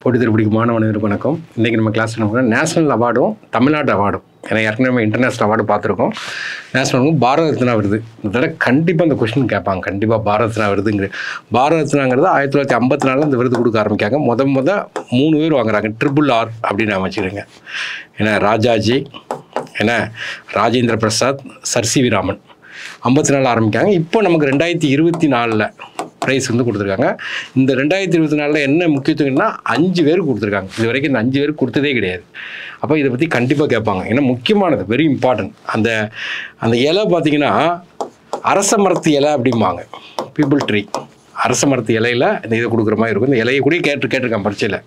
போட்டி திருப்படிக்கு மாணவர்களுக்கு வணக்கம். இன்றைக்கி நம்ம கிளாஸ் என்ன பண்ணோம், நேஷனல் அவார்டும் தமிழ்நாடு அவார்டும். ஏன்னா ஏற்கனவே நம்ம இன்டர்நேஷ்னல் அவார்டு பார்த்துருக்கோம். நேஷனலுக்கும் பாரத ரத்னா விருது. இதோட கண்டிப்பாக இந்த கொஸ்டின் கேட்பாங்க. கண்டிப்பாக பாரத ரத்னா விருதுங்கிற பாரத ரத்னாங்கிறது 1954 இந்த விருது கொடுக்க ஆரம்பிக்காங்க. முத 3 பேர் வாங்குறாங்க. RRR அப்படின்னு அமைச்சிருங்க. ஏன்னா ராஜாஜி, ஏன்னா Rajendra Prasad, sir C V Raman 54 ஆரம்பிக்காங்க. இப்போ நமக்கு 2024 ப்ரைஸ் வந்து கொடுத்துருக்காங்க. இந்த 2024 என்ன முக்கியத்துவம்னா 5 பேருக்கு கொடுத்துருக்காங்க. இது வரைக்கும் இந்த 5 பேருக்கு கொடுத்ததே கிடையாது. அப்போ இதை பற்றி கண்டிப்பாக கேட்பாங்க. ஏன்னா முக்கியமானது, வெரி இம்பார்ட்டன்ட். அந்த இலை பார்த்தீங்கன்னா அரச மரத்து இலை அப்படிம்பாங்க, பீப்புள் ட்ரீ. அரச மரத்து இலையில் இந்த இதை கொடுக்குற மாதிரி இருக்கும். இந்த இலையை கூட கேட்டிருக்கேன் பரீட்சையில்.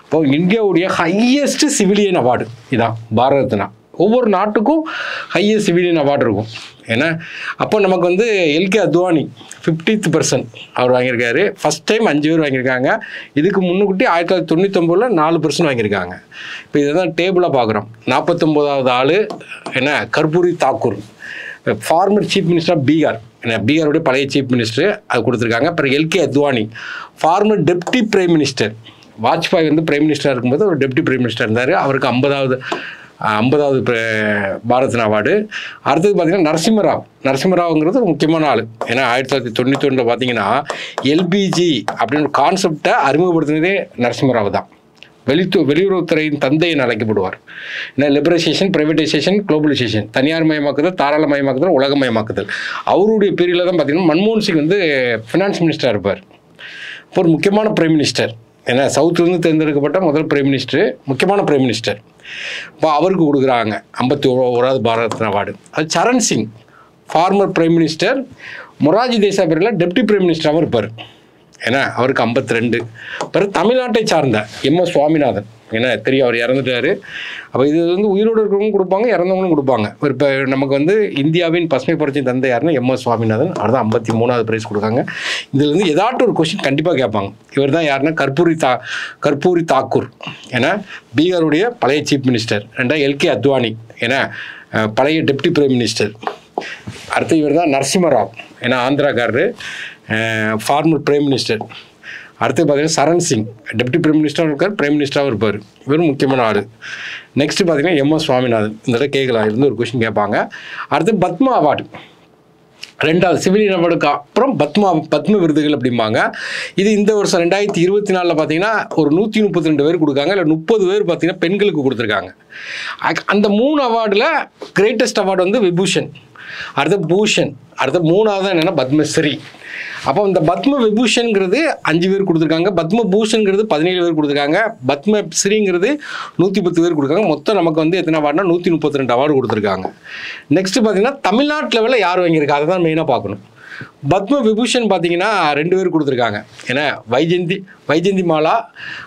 அப்போ இந்தியாவுடைய ஹையஸ்ட் சிவிலியன் அவார்டு இதான் பாரத ரத்னா. ஒவ்வொரு நாட்டுக்கும் ஹையஸ்ட் சிவிலியன் அவார்டு இருக்கும். ஏன்னா அப்போ நமக்கு வந்து எல்கே அத்வானி 50th person அவர் வாங்கியிருக்காரு. ஃபஸ்ட் டைம் 5 பேர் வாங்கியிருக்காங்க. இதுக்கு முன்னுக்குட்டி 1999 4 person வாங்கியிருக்காங்க. இப்போ இதை தான் டேபிளாக பார்க்குறோம். 49வது ஆள் என்ன, Karpoori Thakur, former chief minister of Bihar. ஏன்னா பீகாருடைய பழைய சீஃப் மினிஸ்டர், அது கொடுத்துருக்காங்க. அப்புறம் LK Advani, former deputy prime minister. Vajpayee வந்து பிரைம் மினிஸ்டராக இருக்கும்போது ஒரு டெப்டி பிரைம் மினிஸ்டர் இருந்தார். அவருக்கு 50வது பாரத் ரத்னா அவார்டு. அடுத்தது பார்த்தீங்கன்னா நரசிம்மராவுங்கிறது ஒரு முக்கியமான ஆள். ஏன்னா 1991 பார்த்தீங்கன்னா எல்பிஜி அப்படின்னு ஒரு கான்செப்டை அறிமுகப்படுத்தினதே நரசிம்மராவ் தான். வெளியுறவுத்துறையின் தந்தை என அழைக்கப்படுவார். ஏன்னா லிபரலைசேஷன், பிரைவேட்டைசேஷன், குளோபலைசேஷன், தனியார் மயமாக்குதல், தாராளமயமாக்குதல், உலகமயமாக்குதல். அவருடைய பீரியடில் தான் பார்த்தீங்கன்னா மன்மோகன் சிங் வந்து ஃபினான்ஸ் மினிஸ்டராக இருப்பார். இப்போ ஒரு முக்கியமான பிரைம் மினிஸ்டர். ஏன்னா சவுத்துலேருந்து தேர்ந்தெடுக்கப்பட்ட முதல் பிரைம் மினிஸ்டர், முக்கியமான பிரைம் மினிஸ்டர். இப்போ அவருக்கு கொடுக்குறாங்க 51வது பாரத ரத்னா அவார்டு. அது Charan Singh, former prime minister. Morarji Desai பேரில் டெப்டி பிரைம் மினிஸ்டராகவும் இருப்பார். ஏன்னா அவருக்கு 52. பிறகு தமிழ்நாட்டை சார்ந்த MS சுவாமிநாதன். ஏன்னா தெரியும், அவர் இறந்துட்டார். அப்போ இது வந்து உயிரோடு இருக்கிறவங்களும் கொடுப்பாங்க, இறந்தவங்களும் கொடுப்பாங்க. இப்போ நமக்கு வந்து இந்தியாவின் பசுமை புரட்சி தந்தை யாருன்னா MS சுவாமிநாதன். அவர் தான் 53வது ப்ரைஸ் கொடுக்காங்க. இதில் வந்து ஏதாட்டும் ஒரு கொஸ்டின் கண்டிப்பாக கேட்பாங்க. இவர் தான் யாருன்னா கர்பூரி தாக்கூர். ஏன்னா பீகாருடைய பழைய சீஃப் மினிஸ்டர். 2 எல்கே அத்வானி, ஏன்னா பழைய டெப்டி பிரைம் மினிஸ்டர். அடுத்து இவர் தான் நரசிம்மராவ், ஏன்னா ஆந்திராக்காரரு, ஃபார்மர் பிரைம் மினிஸ்டர். அடுத்து பார்த்தீங்கன்னா சரண் சிங், டெப்டி பிரைம் மினிஸ்டராக இருக்கார், பிரைம் மினிஸ்டராகவும் இருப்பார். இவரும் முக்கியமான ஆள். நெக்ஸ்ட்டு பார்த்தீங்கன்னா MS சுவாமிநாதன். இந்த தடவை கேட்கலாம், இருந்து ஒரு கொஸ்டின் கேட்பாங்க. அடுத்து பத்மா அவார்டு, 2வது சிவிலியன் அவார்டுக்கு அப்புறம் பத்ம விருதுகள் அப்படிம்பாங்க. இது இந்த வருஷம் 2024 பார்த்தீங்கன்னா ஒரு 132 பேர் கொடுக்காங்க. இல்லை 30 பேர் பார்த்தீங்கன்னா பெண்களுக்கு கொடுத்துருக்காங்க. அந்த 3 அவார்டில் கிரேட்டஸ்ட் அவார்டு வந்து விபூஷன், அடுத்து பூஷன், அடுத்து 3வது என்னென்னா பத்மஸ்ரீ. அப்போ இந்த பத்ம விபூஷன்ங்கிறது 5 பேர் கொடுத்துருக்காங்க, பத்ம பூஷன்ங்கிறது 17 பேர் கொடுத்துருக்காங்க, பத்மஸ்ரீங்கிறது 110 பேர் கொடுக்காங்க. மொத்தம் நமக்கு வந்து எத்தனை அவார்டுனா 132 அவார்டு கொடுத்துருக்காங்க. நெக்ஸ்ட் பார்த்தீங்கன்னா தமிழ்நாட்டு லெவலில் யார் வாங்கியிருக்கா, அதை தான் மெயினாக பார்க்கணும். பத்ம விபூஷன் பார்த்தீங்கன்னா 2 பேர் கொடுத்துருக்காங்க. ஏன்னா வைஜெயந்தி மாலா,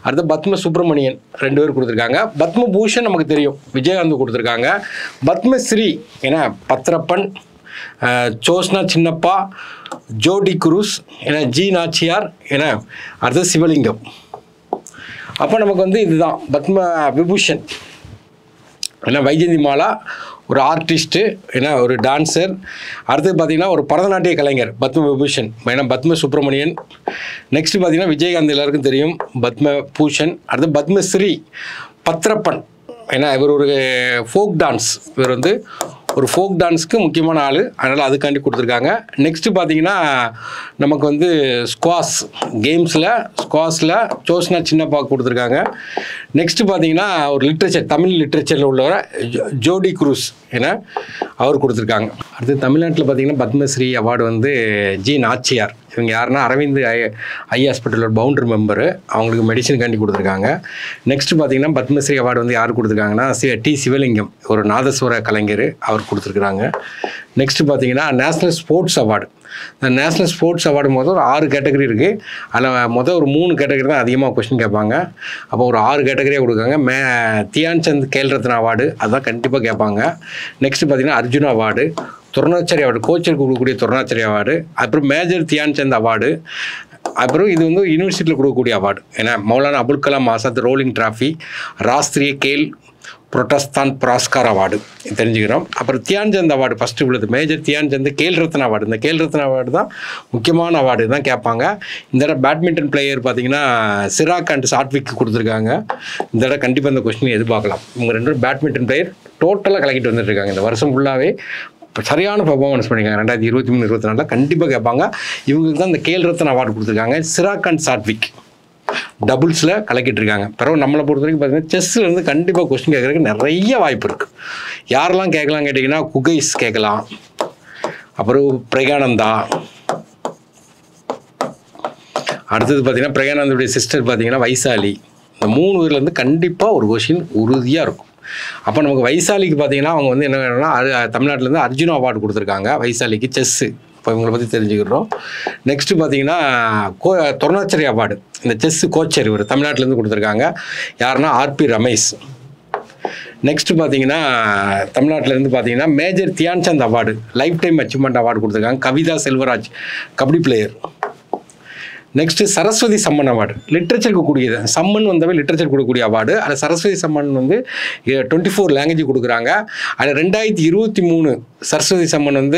அடுத்து பத்ம சுப்பிரமணியன் 2 பேர் கொடுத்துருக்காங்க. பத்ம பூஷன் நமக்கு தெரியும், விஜயகாந்த் கொடுத்துருக்காங்க. பத்மஸ்ரீ ஏன்னா பத்ரப்பன், ஜோஸ்னா சின்னப்பா, ஜோடி குரூஸ், ஏன்னா ஜி நாச்சியார், ஏன்னா அடுத்தது சிவலிங்கம். அப்போ நமக்கு வந்து இதுதான் பத்ம விபூஷன். ஏன்னா வைஜெயந்தி மாலா ஒரு ஆர்டிஸ்ட்டு, ஏன்னா ஒரு டான்ஸர். அடுத்தது பார்த்திங்கன்னா ஒரு பரதநாட்டிய கலைஞர் பத்ம விபூஷன், ஏன்னா பத்ம சுப்பிரமணியன். நெக்ஸ்ட்டு பார்த்திங்கன்னா விஜயகாந்த் எல்லாருக்கும் தெரியும், பத்ம பூஷன். அடுத்து பத்மஸ்ரீ பத்ரப்பன், ஏன்னா இவர் ஒரு ஃபோக் டான்ஸ், இவர் வந்து ஒரு ஃபோக் டான்ஸுக்கு முக்கியமான ஆள், அதனால் அதுக்காண்டி கொடுத்துருக்காங்க. நெக்ஸ்ட்டு பார்த்தீங்கன்னா நமக்கு வந்து ஸ்குவாஷில் ஜோஸ்னா சின்னப்பா கொடுத்துருக்காங்க. நெக்ஸ்ட்டு பார்த்தீங்கன்னா ஒரு லிட்ரேச்சர், தமிழ் லிட்ரேச்சரில் உள்ளவரை ஜோடி குரூஸ், ஏன்னா அவர் கொடுத்துருக்காங்க. அடுத்து தமிழ்நாட்டில் பார்த்தீங்கன்னா பத்மஸ்ரீ அவார்டு வந்து ஜி நாச்சியார். இவங்க யாருன்னா அரவிந்த் ஐ ஹாஸ்பிட்டலோட பவுண்டரி மெம்பரு, அவங்களுக்கு மெடிசனுக்காண்டி கொடுத்துருக்காங்க. நெக்ஸ்ட் பார்த்தீங்கன்னா பத்மஸ்ரீ அவார்டு வந்து யார் கொடுத்துருக்காங்கன்னா டி சிவலிங்கம், ஒரு நாதஸ்வர கலைஞர், அவர் கொடுத்துருக்குறாங்க. நெக்ஸ்ட் பார்த்தீங்கன்னா நேஷ்னல் ஸ்போர்ட்ஸ் அவார்டு. இந்த நேஷ்னல் ஸ்போர்ட்ஸ் அவார்டு மொதல் ஒரு 6 கேட்டகரி இருக்குது. அதில் மொதல் ஒரு 3 கேட்டகரி தான் அதிகமாக கொஸ்டின் கேட்பாங்க. அப்போ ஒரு 6 கேட்டகரியாக கொடுக்காங்க. தியான் சந்த் கேல் ரத்னா அவார்டு, அதுதான் கண்டிப்பாக கேட்பாங்க. நெக்ஸ்ட் பார்த்தீங்கன்னா அர்ஜுனா அவார்டு, துரோணாச்சாரி அவார்டு, கோச்சருக்கு கொடுக்கக்கூடிய துரோணாச்சாரி அவார்டு, அப்புறம் மேஜர் தியான் சந்த் அவார்டு, அப்புறம் இது வந்து யூனிவர்சிட்டியில் கொடுக்கக்கூடிய அவார்டு. ஏன்னா Maulana Abul Kalam Azad rolling trophy, Rashtriya Khel Protsahan Puraskar award தெரிஞ்சுக்கிறோம். அப்புறம் தியான்சந்த் அவார்டு ஃபஸ்ட்டு உள்ளது மேஜர் தியான்சந்த் கேல் ரத்னா அவார்டு. இந்த கேல் ரத்னா அவார்டு தான் முக்கியமான அவார்டு தான் கேட்பாங்க. இந்த தடவை பேட்மிண்டன் பிளேயர் பார்த்தீங்கன்னா சிராக் அண்ட் சாத்விக் கொடுத்துருக்காங்க. இந்த தடவை கண்டிப்பாக இந்த கொஸ்டின் எதிர்பார்க்கலாம். இவங்க 2 பேட்மிண்டன் பிளேயர் டோட்டலாக கலக்கிட்டு வந்துட்டுருக்காங்க. இந்த வருஷம் ஃபுல்லாகவே சரியான பர்ஃபார்மன்ஸ் பண்ணியிருக்காங்க. 2023-24 கண்டிப்பாக கேட்பாங்க. இவங்களுக்கு தான் இந்த கேல் ரத்னா அவார்டு கொடுத்துருக்காங்க. சிராக் அண்ட் சாத்விக் டபுள்ஸில் கலக்கிட்டு இருக்காங்க. பிறகு நம்மளை பொறுத்த வரைக்கும் பார்த்தீங்கன்னா செஸ்ஸில் கண்டிப்பாக கொஸ்டின் கேட்குறதுக்கு நிறைய வாய்ப்பு இருக்குது. யாரெல்லாம் கேட்கலாம் கேட்டிங்கன்னா குகைஸ் கேட்கலாம், அப்புறம் பிரகானந்தா, அடுத்தது பார்த்தீங்கன்னா பிரகானந்தோடைய சிஸ்டர் பார்த்தீங்கன்னா வைசாலி. இந்த 3 பேர்லேருந்து கண்டிப்பாக ஒரு கொஸ்டின் உறுதியாக இருக்கும். அப்போ நமக்கு வைசாலிக்கு பார்த்தீங்கன்னா அவங்க என்ன வேணும்னா தமிழ்நாட்டிலேருந்து அர்ஜுனா அவார்டு கொடுத்துருக்காங்க வைசாலிக்கு செஸ்ஸு. இப்போ இவங்களை பற்றி தெரிஞ்சுக்கிறோம். நெக்ஸ்ட்டு பார்த்தீங்கன்னா துரோணாச்சாரி அவார்டு இந்த செஸ்ஸு கோச்சர் இவர் தமிழ்நாட்டிலேருந்து கொடுத்துருக்காங்க. யாருன்னா ஆர்பி ரமேஷ். நெக்ஸ்ட்டு பார்த்தீங்கன்னா தமிழ்நாட்டிலேருந்து பார்த்தீங்கன்னா major Dhyanchand award lifetime achievement award கொடுத்துருக்காங்க Kavitha Selvaraj kabaddi player. Next Saraswati Samman award லிட்ரேச்சருக்கு கூடியது. சம்மன் வந்தவே லிட்ரேச்சர் கொடுக்கக்கூடிய அவார்டு. அதில் சரஸ்வதி சம்மன் 24 லாங்குவேஜ் கொடுக்குறாங்க. அதில் 2023 சரஸ்வதி சம்மன்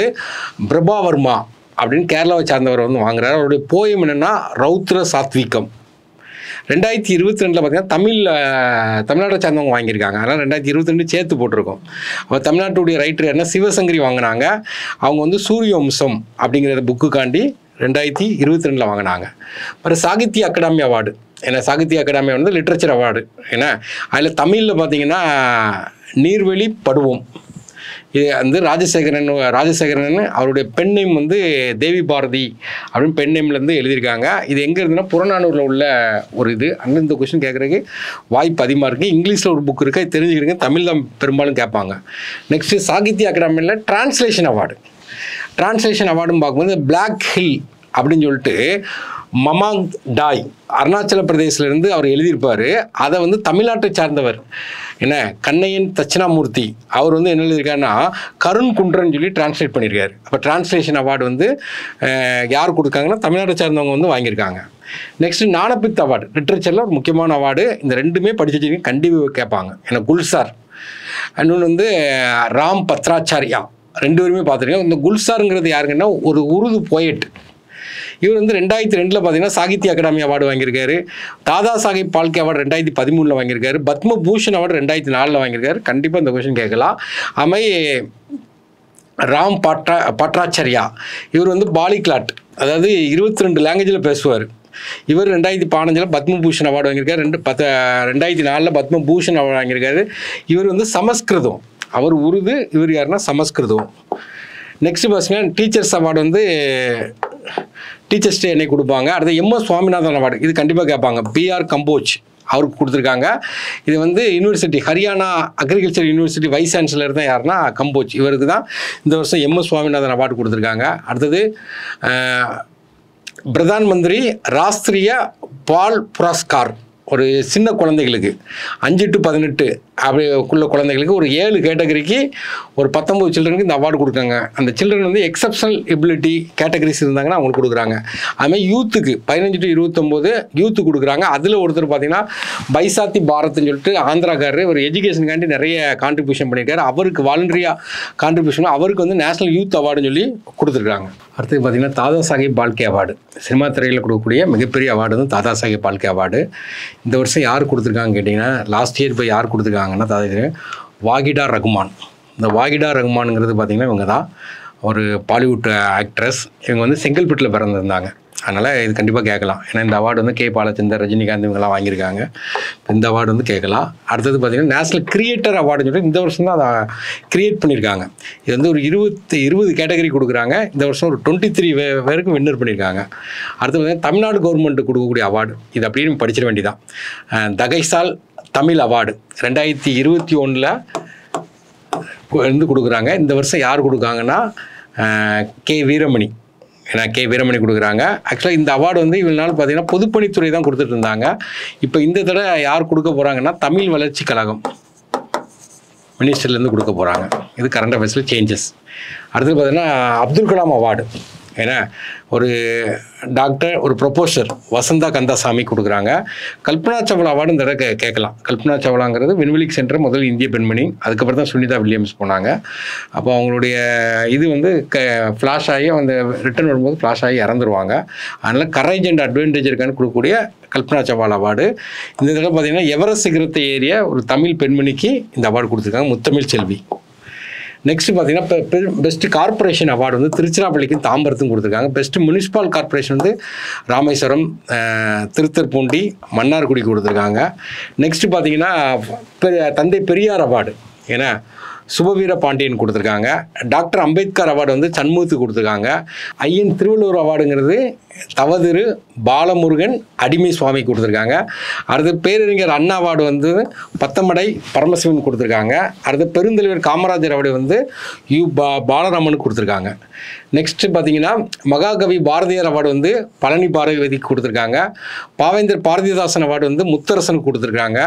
பிரபாவர்மா அப்படின்னு கேரளாவை சார்ந்தவர் வாங்குறாரு. அவருடைய போயம் என்னென்னா ரௌத்ர சாத்விகம். 2022 பார்த்தீங்கன்னா தமிழ்நாட்டை சார்ந்தவங்க வாங்கியிருக்காங்க. அதனால் 2022 சேர்த்து போட்டிருக்கோம். அப்போ தமிழ்நாட்டுடைய ரைட்டர் யாருன்னா சிவசங்கரி வாங்கினாங்க. அவங்க சூரிய வம்சம் அப்படிங்கிற புக்குக்காண்டி 2022 வாங்கினாங்க. அப்புறம் சாகித்ய அகாடமி அவார்டு. ஏன்னா சாகித்ய அகாடமி லிட்ரேச்சர் அவார்டு. ஏன்னா அதில் தமிழில் பார்த்தீங்கன்னா நீர்வெளி படுவோம். இது ராஜசேகரன் அவருடைய பெண் நேம் தேவி பாரதி அப்படின்னு பெண் நேம்லேருந்து எழுதியிருக்காங்க. இது எங்கே இருந்துன்னா புறநானூரில் உள்ள ஒரு இது. இந்த கொஸ்டின் கேட்குறதுக்கு வாய்ப்பு அதிகமாக இருக்குது. இங்கிலீஷில் ஒரு புக் இருக்குது, தெரிஞ்சுக்கிறீங்க. தமிழ் தான் பெரும்பாலும் கேட்பாங்க. நெக்ஸ்ட்டு சாகித்ய அகாடமியில் டிரான்ஸ்லேஷன் அவார்டு. டிரான்ஸ்லேஷன் அவார்டுன்னு பார்க்கும்போது பிளாக் ஹில் அப்படின்னு சொல்லிட்டு மமாங் டாய் அருணாச்சல பிரதேசிலேருந்து அவர் எழுதியிருப்பார். அதை தமிழ்நாட்டை சார்ந்தவர் என்ன கண்ணையன் தட்சிணாமூர்த்தி அவர் என்ன எழுதியிருக்காருன்னா கருண் குன்றன்னு சொல்லி டிரான்ஸ்லேட் பண்ணியிருக்காரு. அப்போ டிரான்ஸ்லேஷன் அவார்டு யார் கொடுக்காங்கன்னா தமிழ்நாட்டை சார்ந்தவங்க வாங்கியிருக்காங்க. நெக்ஸ்ட்டு ஞானபித் அவார்டு லிட்ரேச்சரில் ஒரு முக்கியமான அவார்டு. இந்த 2மே படிச்சு வச்சுருக்கீங்க, கண்டிப்பாக கேட்பாங்க. ஏன்னா குல்சார் இன்னொன்று ராம் பத்ராச்சாரியா 2 பேருமே பார்த்துருக்கேன். இந்த குல்சாருங்கிறது யாருங்கன்னா ஒரு உருது போயட். இவர் 2002 பார்த்தீங்கன்னா சாகித்ய அகாடமி அவார்டு வாங்கியிருக்காரு. தாதா சாஹிப் பால்கே அவார்டு 2013 வாங்கியிருக்காரு. பத்ம பூஷன் அவார்டு 2004 வாங்கியிருக்காரு. கண்டிப்பாக இந்த கொஸ்டின் கேட்கலாம். ராம் பட்ராச்சாரியா இவர் பாலிகிளாட், அதாவது 22 லாங்குவேஜில் பேசுவார். இவர் 2015 பத்மபூஷன் அவார்டு வாங்கியிருக்காரு. 2004 பத்மபூஷன் அவார்டு வாங்கியிருக்காரு. இவர் சமஸ்கிருதம், அவர் உருது, இவர் யாருன்னா சமஸ்கிருதம். நெக்ஸ்ட் பார்த்தீங்கன்னா டீச்சர்ஸ் அவார்டு டீச்சர்ஸ் டே அன்னைக்கு கொடுப்பாங்க. அடுத்து MS சுவாமிநாதன் அவார்டு இது கண்டிப்பாக கேட்பாங்க. PR கம்போஜ் அவருக்கு கொடுத்துருக்காங்க. இது university Haryana agriculture university vice chancellor தான் யாருன்னா கம்போஜ். இவருக்கு தான் இந்த வருஷம் MS சுவாமிநாதன் அவார்டு கொடுத்துருக்காங்க. அடுத்தது பிரதான் மந்திரி ராஷ்டிரிய பால் புரஸ்கார் ஒரு சின்ன குழந்தைகளுக்கு 5 to 18 அப்படிக்குள்ள குழந்தைகளுக்கு ஒரு 7 கேட்டகரிக்கு ஒரு 19 சில்ட்ரனுக்கு இந்த அவார்டு கொடுக்காங்க. அந்த சில்ட்ரன் எக்ஸப்ஷனல் எபிலிட்டி கேட்டகரிஸ் இருந்தாங்கன்னா அவங்களுக்கு கொடுக்குறாங்க. அதுமாதிரி யூத்துக்கு 15 to 29 யூத்து கொடுக்குறாங்க. அதில் ஒருத்தர் பார்த்தீங்கன்னா பைசாத்தி பாரத்னு சொல்லிட்டு ஆந்திராக்காரர் ஒரு எஜுகேஷனுக்காண்டி நிறைய கான்ட்ரிபியூஷன் பண்ணியிருக்காரு. அவருக்கு வாலண்டரியாக கான்ட்ரிபியூஷன் அவருக்கு நேஷனல் யூத் அவார்டுன்னு சொல்லி கொடுத்துருக்காங்க. அடுத்து பார்த்தீங்கன்னா தாதா சாஹிப் பால்கே அவார்டு சினிமா துறையில் கொடுக்கக்கூடிய மிகப்பெரிய அவார்டு தாதா சாஹிப் பால்கே அவார்டு. இந்த வருஷம் யார் கொடுத்துருக்காங்க கேட்டிங்கன்னா லாஸ்ட் இயர் இப்போ யார் கொடுத்துருக்காங்கன்னா வாகிடா ரகுமான். இந்த வாகிடா ரகுமானுங்கிறது பார்த்திங்கன்னா இவங்க தான் ஒரு பாலிவுட் ஆக்ட்ரஸ். இவங்க செங்கல்பட்டில் பிறந்திருந்தாங்க. அதனால் இது கண்டிப்பாக கேட்கலாம். ஏன்னா இந்த அவார்டு K. பாலச்சந்தர், ரஜினிகாந்த் இவங்கெல்லாம் வாங்கியிருக்காங்க. இந்த அவார்டு கேட்கலாம். அடுத்தது பார்த்திங்கன்னா நேஷனல் கிரியேட்டர் அவார்டுன்னு சொல்லிட்டு இந்த வருஷம் தான் அதை கிரியேட் பண்ணியிருக்காங்க. இது ஒரு 20 கேட்டகரி கொடுக்குறாங்க. இந்த வருஷம் ஒரு 23 பேருக்கு வின்னர் பண்ணியிருக்காங்க. அடுத்து பார்த்திங்கன்னா தமிழ்நாடு கவர்மெண்ட் கொடுக்கக்கூடிய அவார்டு இது அப்படின்னு படிச்சிட வேண்டியதான். தகைசால் தமிழ் அவார்டு 2021 கொடுக்குறாங்க. இந்த வருஷம் யார் கொடுக்காங்கன்னா K. வீரமணி. ஏன்னா K. வீரமணி கொடுக்குறாங்க. ஆக்சுவலாக இந்த அவார்டு இவனால பார்த்தீங்கன்னா பொதுப்பணித்துறை தான் கொடுத்துட்டு இருந்தாங்க. இப்போ இந்த தடவை யார் கொடுக்க போகிறாங்கன்னா தமிழ் வளர்ச்சி கழகம் மினிஸ்டர்லேருந்து கொடுக்க போகிறாங்க. இது கரண்ட் அஃபேர்ஸில் சேஞ்சஸ். அடுத்தது பார்த்தீங்கன்னா அப்துல் கலாம் அவார்டு ஏன்னா ஒரு டாக்டர், ஒரு ப்ரொஃபஸர் வசந்தா கந்தாசாமி கொடுக்குறாங்க. கல்பனா சாவ்லா அவார்டு இந்த தடவை கேட்கலாம். கல்பனா சாவ்லாங்கிறது விண்வெளி சென்ற முதல் இந்திய பெண்மணி. அதுக்கப்புறம் தான் சுனிதா வில்லியம்ஸ் போனாங்க. அப்போ அவங்களுடைய இது வந்து ஃப்ளாஷ் ஆகி அந்த ரிட்டர்ன் வரும்போது ஃப்ளாஷ் ஆகி இறந்துருவாங்க. அதனால் கரேஜ் அண்ட் அட்வான்டேஜ் இருக்கான்னு கொடுக்கக்கூடிய கல்பனா சாவ்லா அவார்டு. இந்த தடவை பார்த்தீங்கன்னா எவரெஸ்ட் சிகரத்தை ஏறிய ஒரு தமிழ் பெண்மணிக்கு இந்த அவார்டு கொடுத்துருக்காங்க, முத்தமிழ் செல்வி. நெக்ஸ்ட் பார்த்தீங்கன்னா இப்போ பெஸ்ட் கார்பரேஷன் அவார்டு வந்து திருச்சிராப்பள்ளிக்கும் தாம்பரத்துக்கும் கொடுத்துருக்காங்க. பெஸ்ட் முனிசிபால் கார்பரேஷன் வந்து ராமேஸ்வரம், திருத்தர்பூண்டி, மன்னார்குடி கொடுத்துருக்காங்க. நெக்ஸ்ட் பார்த்தீங்கன்னா தந்தை பெரியார் அவார்டு ஏன்னா சுபவீர பாண்டியன் கொடுத்துருக்காங்க. டாக்டர் அம்பேத்கர் அவார்டு வந்து சண்முகத்துக்கு கொடுத்துருக்காங்க. ஐயன் திருவள்ளுவர் அவார்டுங்கிறது தவதிரு பாலமுருகன் அடிமை சுவாமி கொடுத்துருக்காங்க. அடுத்து பேரறிஞர் அண்ணா அவார்டு வந்து பத்தமடை பரமசிவன் கொடுத்துருக்காங்க. அடுத்து பெருந்தலைவர் காமராஜர் அவார்டு வந்து பாலராமனுக்கு கொடுத்துருக்காங்க. நெக்ஸ்ட்டு பார்த்தீங்கன்னா மகாகவி பாரதியார் அவார்டு வந்து பழனி பாரதிக்கு கொடுத்துருக்காங்க. பாவேந்தர் பாரதிதாசன் அவார்டு வந்து முத்தரசனுக்கு கொடுத்துருக்காங்க.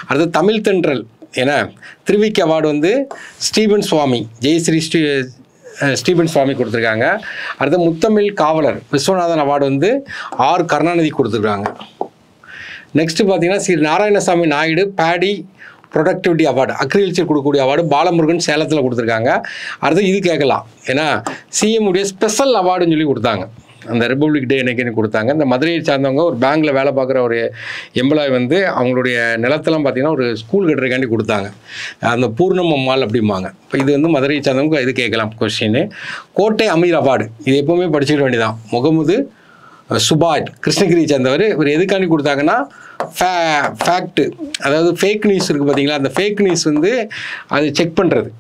அடுத்து தமிழ் தென்றல் ஏன்னா திருவிக்கு அவார்டு வந்து ஸ்டீபன் சுவாமி, ஜெயஸ்ரீ ஸ்டீபன் சுவாமி கொடுத்துருக்காங்க. அடுத்து முத்தமிழ் காவலர் விஸ்வநாதன் அவார்டு வந்து ஆர் கருணாநிதி கொடுத்துருக்காங்க. நெக்ஸ்ட்டு பார்த்தீங்கன்னா Sri Narayanasamy Naidu paddy productivity award agriculture கொடுக்கக்கூடிய அவார்டு பாலமுருகன் சேலத்தில் கொடுத்துருக்காங்க. அடுத்து இது கேட்கலாம் ஏன்னா சிஎம் உடைய ஸ்பெஷல் அவார்டுன்னு சொல்லி கொடுத்தாங்க. அந்த ரிப்பப்ளிக் டே அன்னைக்குன்னு கொடுத்தாங்க. இந்த மதுரையை சார்ந்தவங்க ஒரு பேங்க்கில் வேலை பார்க்குற ஒரு எம்ப்ளாய் வந்து அவங்களுடைய நிலத்தெல்லாம் பார்த்திங்கன்னா ஒரு ஸ்கூல் கட்டுறதுக்காண்டி கொடுத்தாங்க. அந்த பூர்ணம் அம்மாள் அப்படிம்பாங்க. இப்போ இது வந்து மதுரையை சார்ந்தவங்க இது கேட்கலாம் கொஸ்டின். கோட்டை அமீர் அவார்டு இது எப்போவுமே படிச்சுக்க வேண்டியதான். முகமது சுபாட் கிருஷ்ணகிரியை சேர்ந்தவர். இவர் எதுக்காண்டி கொடுத்தாங்கன்னா ஃபேக்ட்டு, அதாவது ஃபேக் நியூஸ் இருக்குது பார்த்தீங்களா, அந்த ஃபேக் நியூஸ் வந்து அது செக் பண்ணுறது.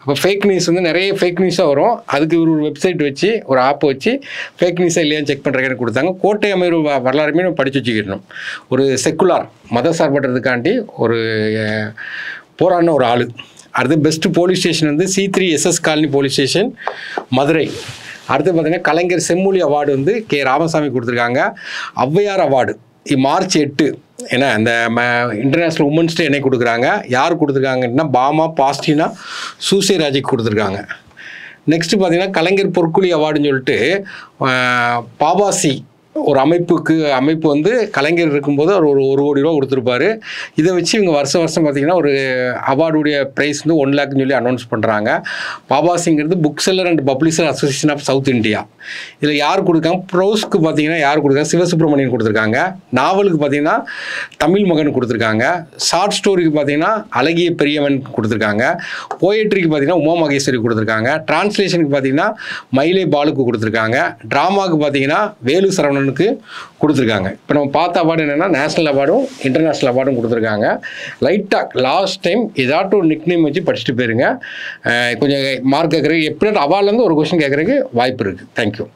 அப்போ ஃபேக் நியூஸ் வந்து நிறைய ஃபேக் நியூஸாக வரும். அதுக்கு ஒரு வெப்சைட் வச்சு ஒரு ஆப் வச்சு ஃபேக் நியூஸாக இல்லையான்னு செக் பண்ணுறதுக்கு கொடுத்தாங்க. கோட்டை அமீர் வரலாறுமே நம்ம படித்து வச்சுக்கிடணும். ஒரு செக்குலார் மத சார்பற்றதுக்காண்டி ஒரு போராடின ஒரு ஆள். அடுத்து பெஸ்ட்டு போலீஸ் ஸ்டேஷன் வந்து C3 SS colony police station Madurai. அடுத்து பார்த்திங்கன்னா கலைஞர் செம்மொழி அவார்டு வந்து K ராமசாமி கொடுத்துருக்காங்க. ஔவையார் அவார்டு மார்ச் 8 ஏன்னா இந்த இன்டர்நேஷ்னல் உமன்ஸ் டே என்னைக்கு கொடுக்குறாங்க, யார் கொடுத்துருக்காங்கன்னா பாமா பாஸ்டினா சூசேராஜுக்கு கொடுத்துருக்காங்க. நெக்ஸ்ட்டு பார்த்தீங்கன்னா கலைஞர் பொற்குழி அவார்டுன்னு சொல்லிட்டு பாபாசி ஒரு அமைப்பு வந்து கலைஞர் இருக்கும்போது ஒரு 1 கோடி ரூபா கொடுத்துருப்பாரு. இதை வச்சு இவங்க வருஷம் பார்த்திங்கன்னா ஒரு அவார்டுடைய ப்ரைஸ் வந்து 1 லேக்னு சொல்லி அனௌன்ஸ் பண்ணுறாங்க. பாபாசிங்கிறது book seller and publisher association of South India. இதில் யார் கொடுக்காங்க, ப்ரோஸ்க்கு பார்த்தீங்கன்னா யார் கொடுக்காங்க, சிவசுப்ரமணியன் கொடுத்துருக்காங்க. நாவலுக்கு பார்த்தீங்கன்னா தமிழ் மகன் கொடுத்துருக்காங்க. ஷார்ட் ஸ்டோரிக்கு பார்த்தீங்கன்னா அழகிய பெரியவன் கொடுத்துருக்காங்க. போயட்ரிக்கு பார்த்தீங்கன்னா உமா மகேஸ்வரி கொடுத்துருக்காங்க. டிரான்ஸ்லேஷனுக்கு பார்த்தீங்கன்னா மயிலை பாலுக்கு கொடுத்துருக்காங்க. ட்ராமாவுக்கு பார்த்தீங்கன்னா வேலு சரவணன் கொடுத்துருக்காங்க. இப்போ நம்ம பார்த்த அவார்டு என்னன்னா நேஷனல் அவார்டும் இன்டர்நேஷனல் அவார்டும் கொடுத்துருக்காங்க. லைட்டாக லாஸ்ட் டைம் ஏதாட்டும் ஒரு நிக் நேம் வச்சு படிச்சுட்டு போயிருங்க. கொஞ்சம் மார்க் கேட்குறதுக்கு எப்படி அவார்ட்லேருந்து ஒரு கொஸ்டின் கேட்குறதுக்கு வாய்ப்பு இருக்குது. தேங்க்யூ.